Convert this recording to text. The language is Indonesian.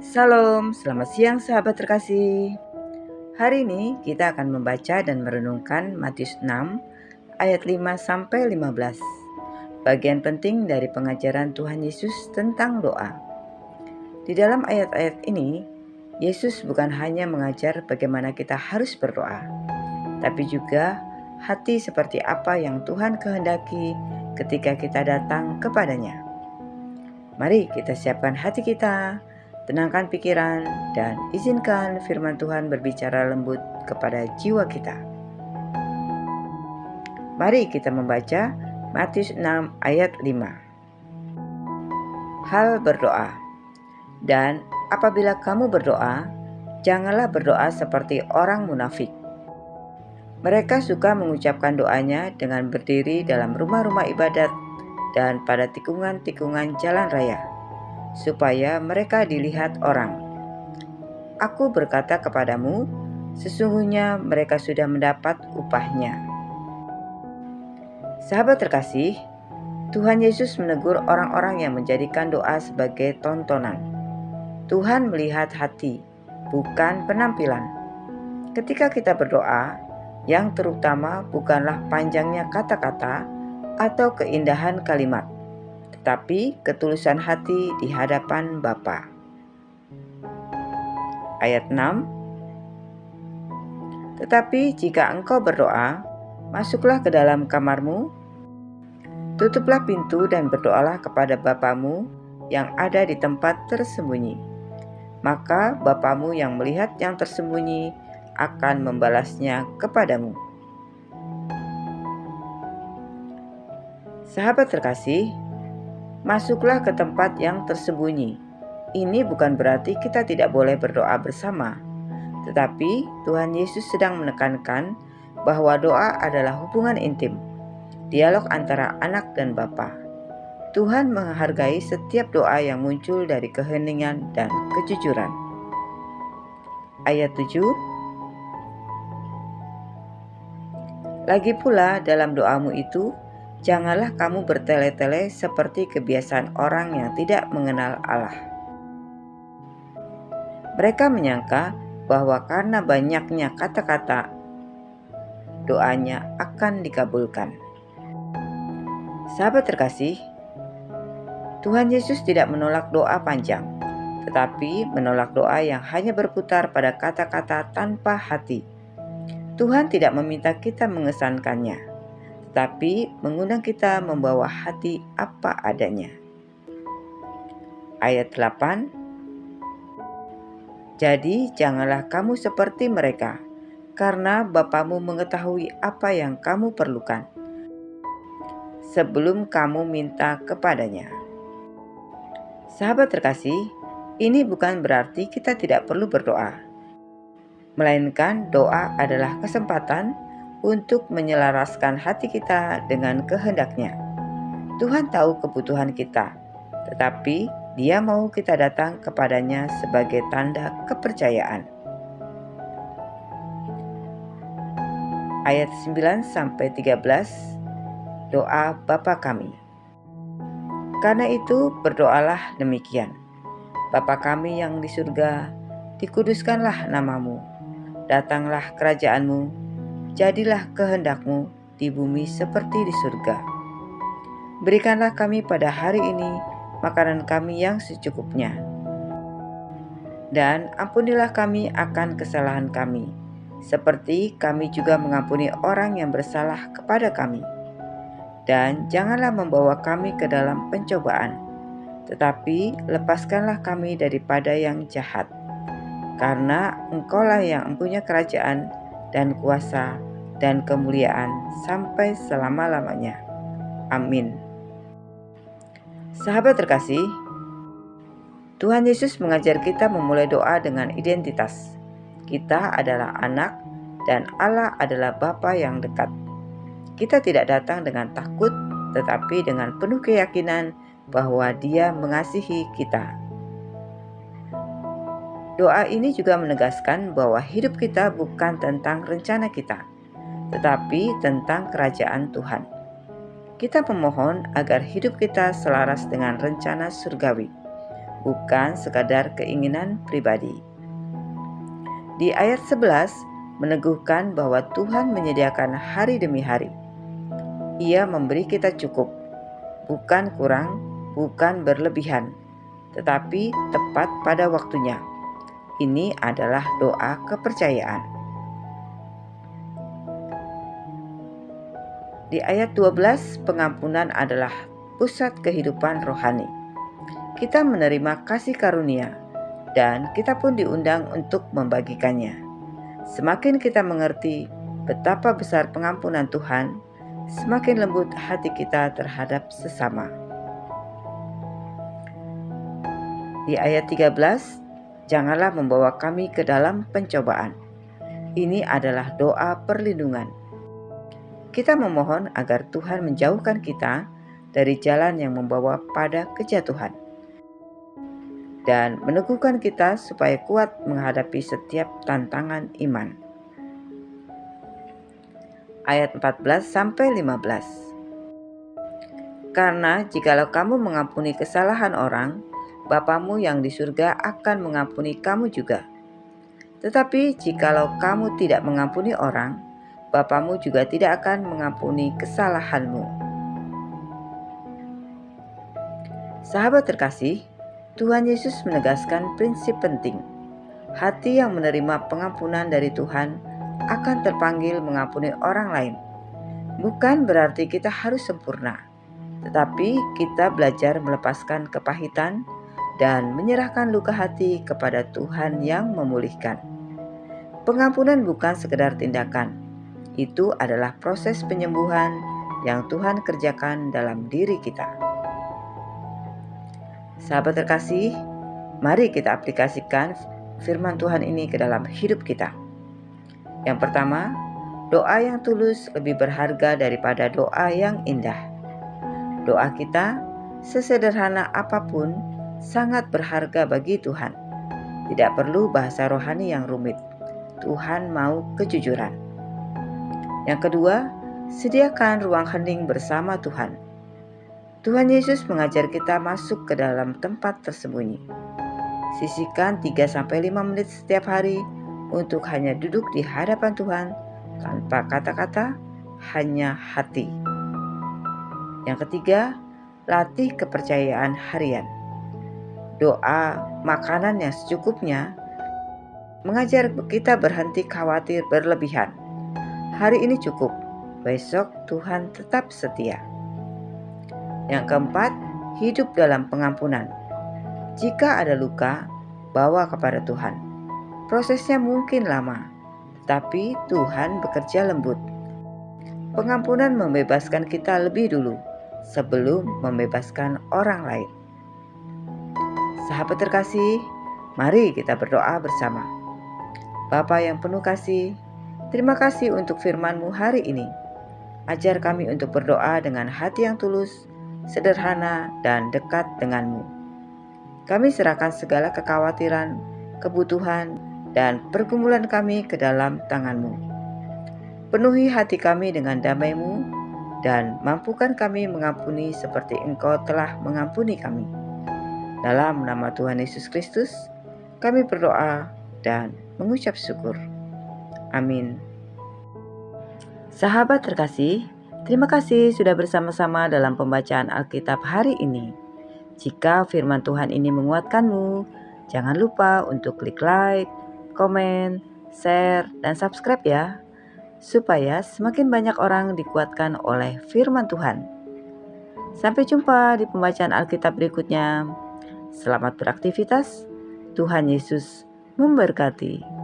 Salam, selamat siang sahabat terkasih. Hari ini kita akan membaca dan merenungkan Matius 6 ayat 5 sampai 15. Bagian penting dari pengajaran Tuhan Yesus tentang doa. Di dalam ayat-ayat ini, Yesus bukan hanya mengajar bagaimana kita harus berdoa, tapi juga hati seperti apa yang Tuhan kehendaki ketika kita datang kepadanya. Mari kita siapkan hati kita, tenangkan pikiran, dan izinkan firman Tuhan berbicara lembut kepada jiwa kita. Mari kita membaca Matius 6 ayat 5. Hal berdoa. Dan apabila kamu berdoa, janganlah berdoa seperti orang munafik. Mereka suka mengucapkan doanya dengan berdiri dalam rumah-rumah ibadat dan pada tikungan-tikungan jalan raya, supaya mereka dilihat orang. Aku berkata kepadamu, sesungguhnya mereka sudah mendapat upahnya. Sahabat terkasih, Tuhan Yesus menegur orang-orang yang menjadikan doa sebagai tontonan. Tuhan melihat hati, bukan penampilan. Ketika kita berdoa, yang terutama bukanlah panjangnya kata-kata atau keindahan kalimat, tetapi ketulusan hati di hadapan Bapa. Ayat 6. Tetapi jika engkau berdoa, masuklah ke dalam kamarmu, tutuplah pintu dan berdoalah kepada Bapamu yang ada di tempat tersembunyi. Maka Bapamu yang melihat yang tersembunyi akan membalasnya kepadamu. Sahabat terkasih, masuklah ke tempat yang tersembunyi. Ini bukan berarti kita tidak boleh berdoa bersama, tetapi Tuhan Yesus sedang menekankan bahwa doa adalah hubungan intim, dialog antara anak dan Bapa. Tuhan menghargai setiap doa yang muncul dari keheningan dan kejujuran. Ayat 7. Lagi pula dalam doamu itu, janganlah kamu bertele-tele seperti kebiasaan orang yang tidak mengenal Allah. Mereka menyangka bahwa karena banyaknya kata-kata, doanya akan dikabulkan. Sahabat terkasih, Tuhan Yesus tidak menolak doa panjang, tetapi menolak doa yang hanya berputar pada kata-kata tanpa hati. Tuhan tidak meminta kita mengesankannya, tetapi mengundang kita membawa hati apa adanya. Ayat 8. Jadi janganlah kamu seperti mereka, karena Bapamu mengetahui apa yang kamu perlukan sebelum kamu minta kepadanya. Sahabat terkasih, ini bukan berarti kita tidak perlu berdoa, melainkan doa adalah kesempatan untuk menyelaraskan hati kita dengan kehendaknya. Tuhan tahu kebutuhan kita, tetapi Dia mau kita datang kepadanya sebagai tanda kepercayaan. Ayat 9-13, doa Bapa kami. Karena itu berdoalah demikian. Bapa kami yang di surga, dikuduskanlah namamu. Datanglah kerajaanmu, jadilah kehendakmu di bumi seperti di surga. Berikanlah kami pada hari ini makanan kami yang secukupnya. Dan ampunilah kami akan kesalahan kami, seperti kami juga mengampuni orang yang bersalah kepada kami. Dan janganlah membawa kami ke dalam pencobaan, tetapi lepaskanlah kami daripada yang jahat. Karena Engkaulah yang mempunyai kerajaan dan kuasa dan kemuliaan sampai selama-lamanya. Amin. Sahabat terkasih, Tuhan Yesus mengajar kita memulai doa dengan identitas. Kita adalah anak dan Allah adalah Bapa yang dekat. Kita tidak datang dengan takut, tetapi dengan penuh keyakinan bahwa Dia mengasihi kita. Doa ini juga menegaskan bahwa hidup kita bukan tentang rencana kita, tetapi tentang kerajaan Tuhan. Kita memohon agar hidup kita selaras dengan rencana surgawi, bukan sekadar keinginan pribadi. Di ayat 11 meneguhkan bahwa Tuhan menyediakan hari demi hari. Ia memberi kita cukup, bukan kurang, bukan berlebihan, tetapi tepat pada waktunya. Ini adalah doa kepercayaan. Di ayat 12, pengampunan adalah pusat kehidupan rohani. Kita menerima kasih karunia, dan kita pun diundang untuk membagikannya. Semakin kita mengerti betapa besar pengampunan Tuhan, semakin lembut hati kita terhadap sesama. Di ayat 13, janganlah membawa kami ke dalam pencobaan. Ini adalah doa perlindungan. Kita memohon agar Tuhan menjauhkan kita dari jalan yang membawa pada kejatuhan dan meneguhkan kita supaya kuat menghadapi setiap tantangan iman. Ayat 14-15. Karena jikalau kamu mengampuni kesalahan orang, Bapamu yang di surga akan mengampuni kamu juga. Tetapi jikalau kamu tidak mengampuni orang, Bapamu juga tidak akan mengampuni kesalahanmu. Sahabat terkasih, Tuhan Yesus menegaskan prinsip penting. Hati yang menerima pengampunan dari Tuhan akan terpanggil mengampuni orang lain. Bukan berarti kita harus sempurna, tetapi kita belajar melepaskan kepahitan dan menyerahkan luka hati kepada Tuhan yang memulihkan. Pengampunan bukan sekedar tindakan, itu adalah proses penyembuhan yang Tuhan kerjakan dalam diri kita. Sahabat terkasih, mari kita aplikasikan firman Tuhan ini ke dalam hidup kita. Yang pertama, doa yang tulus lebih berharga daripada doa yang indah. Doa kita, sesederhana apapun, sangat berharga bagi Tuhan. Tidak perlu bahasa rohani yang rumit. Tuhan mau kejujuran. Yang kedua, sediakan ruang hening bersama Tuhan. Tuhan Yesus mengajar kita masuk ke dalam tempat tersembunyi. Sisihkan 3-5 menit setiap hari untuk hanya duduk di hadapan Tuhan tanpa kata-kata, hanya hati. Yang ketiga, latih kepercayaan harian. Doa, makanan yang secukupnya, mengajar kita berhenti khawatir berlebihan. Hari ini cukup, besok Tuhan tetap setia. Yang keempat, hidup dalam pengampunan. Jika ada luka, bawa kepada Tuhan. Prosesnya mungkin lama, tapi Tuhan bekerja lembut. Pengampunan membebaskan kita lebih dulu, sebelum membebaskan orang lain. Sahabat terkasih, mari kita berdoa bersama. Bapa yang penuh kasih, terima kasih untuk firman-Mu hari ini. Ajar kami untuk berdoa dengan hati yang tulus, sederhana, dan dekat dengan-Mu. Kami serahkan segala kekhawatiran, kebutuhan, dan pergumulan kami ke dalam tangan-Mu. Penuhi hati kami dengan damai-Mu, dan mampukan kami mengampuni seperti Engkau telah mengampuni kami. Dalam nama Tuhan Yesus Kristus, kami berdoa dan mengucap syukur. Amin. Sahabat terkasih, terima kasih sudah bersama-sama dalam pembacaan Alkitab hari ini. Jika firman Tuhan ini menguatkanmu, jangan lupa untuk klik like, komen, share, dan subscribe ya, supaya semakin banyak orang dikuatkan oleh firman Tuhan. Sampai jumpa di pembacaan Alkitab berikutnya. Selamat beraktivitas, Tuhan Yesus memberkati.